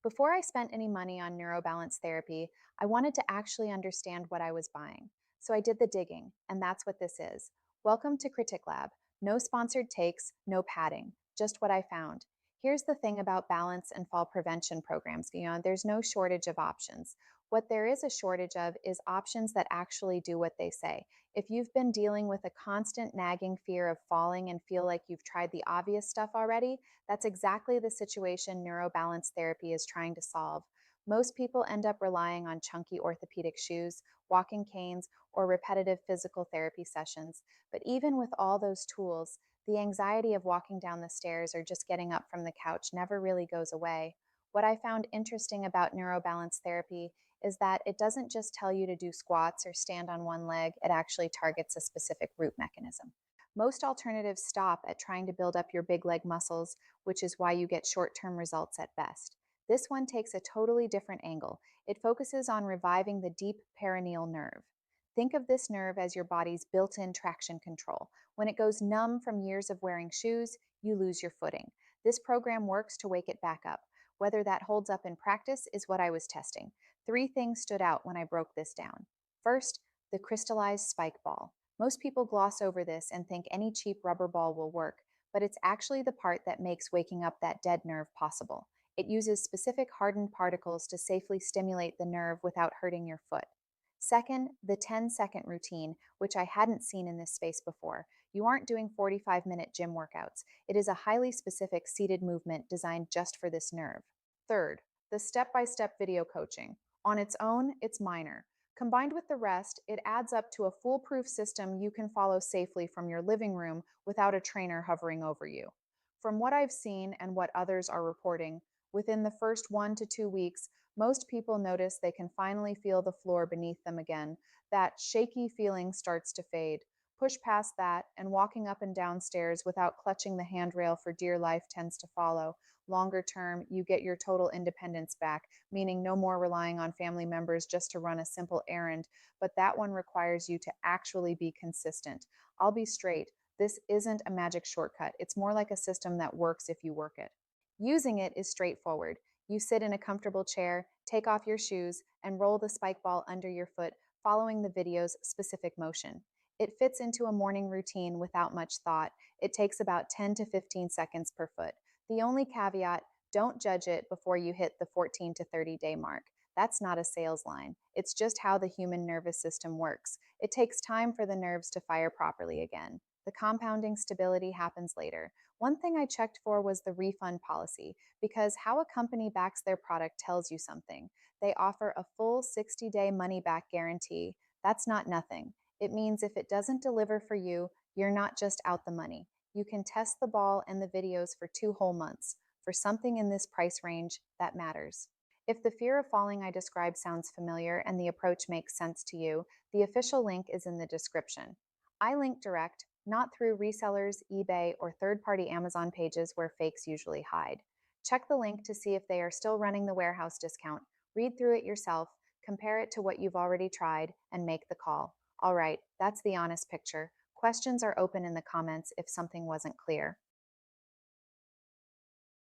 Before I spent any money on Neuro Balance Therapy, I wanted to actually understand what I was buying. So I did the digging, and that's what this is. Welcome to CritiqLab. No sponsored takes, no padding, just what I found. Here's the thing about balance and fall prevention programs, there's no shortage of options. What there is a shortage of is options that actually do what they say. If you've been dealing with a constant nagging fear of falling and feel like you've tried the obvious stuff already, that's exactly the situation neurobalance therapy is trying to solve. Most people end up relying on chunky orthopedic shoes, walking canes, or repetitive physical therapy sessions. But even with all those tools, the anxiety of walking down the stairs or just getting up from the couch never really goes away. What I found interesting about neurobalance therapy is that it doesn't just tell you to do squats or stand on one leg, it actually targets a specific root mechanism. Most alternatives stop at trying to build up your big leg muscles, which is why you get short term results at best. This one takes a totally different angle. It focuses on reviving the deep peroneal nerve. Think of this nerve as your body's built in traction control. When it goes numb from years of wearing shoes, you lose your footing. This program works to wake it back up. Whether that holds up in practice is what I was testing. Three things stood out when I broke this down. First, the crystallized spike ball. Most people gloss over this and think any cheap rubber ball will work, but it's actually the part that makes waking up that dead nerve possible. It uses specific hardened particles to safely stimulate the nerve without hurting your foot. Second, the 10-second routine, which I hadn't seen in this space before. You aren't doing 45-minute gym workouts. It is a highly specific seated movement designed just for this nerve. Third, the step-by-step video coaching. On its own, it's minor. Combined with the rest, it adds up to a foolproof system you can follow safely from your living room without a trainer hovering over you. From what I've seen and what others are reporting, within the first 1 to 2 weeks, most people notice they can finally feel the floor beneath them again. That shaky feeling starts to fade. Push past that, and walking up and down stairs without clutching the handrail for dear life tends to follow. Longer term, you get your total independence back, meaning no more relying on family members just to run a simple errand, but that one requires you to actually be consistent. I'll be straight, this isn't a magic shortcut. It's more like a system that works if you work it. Using it is straightforward. You sit in a comfortable chair, take off your shoes, and roll the spike ball under your foot, following the video's specific motion. It fits into a morning routine without much thought. It takes about 10 to 15 seconds per foot. The only caveat, don't judge it before you hit the 14 to 30 day mark. That's not a sales line. It's just how the human nervous system works. It takes time for the nerves to fire properly again. The compounding stability happens later. One thing I checked for was the refund policy, because how a company backs their product tells you something. They offer a full 60-day money-back guarantee. That's not nothing. It means if it doesn't deliver for you, you're not just out the money. You can test the ball and the videos for 2 whole months. For something in this price range, that matters. If the fear of falling I described sounds familiar and the approach makes sense to you, the official link is in the description. I link direct, not through resellers, eBay, or third-party Amazon pages where fakes usually hide. Check the link to see if they are still running the warehouse discount. Read through it yourself, compare it to what you've already tried, and make the call. All right, that's the honest picture. Questions are open in the comments if something wasn't clear.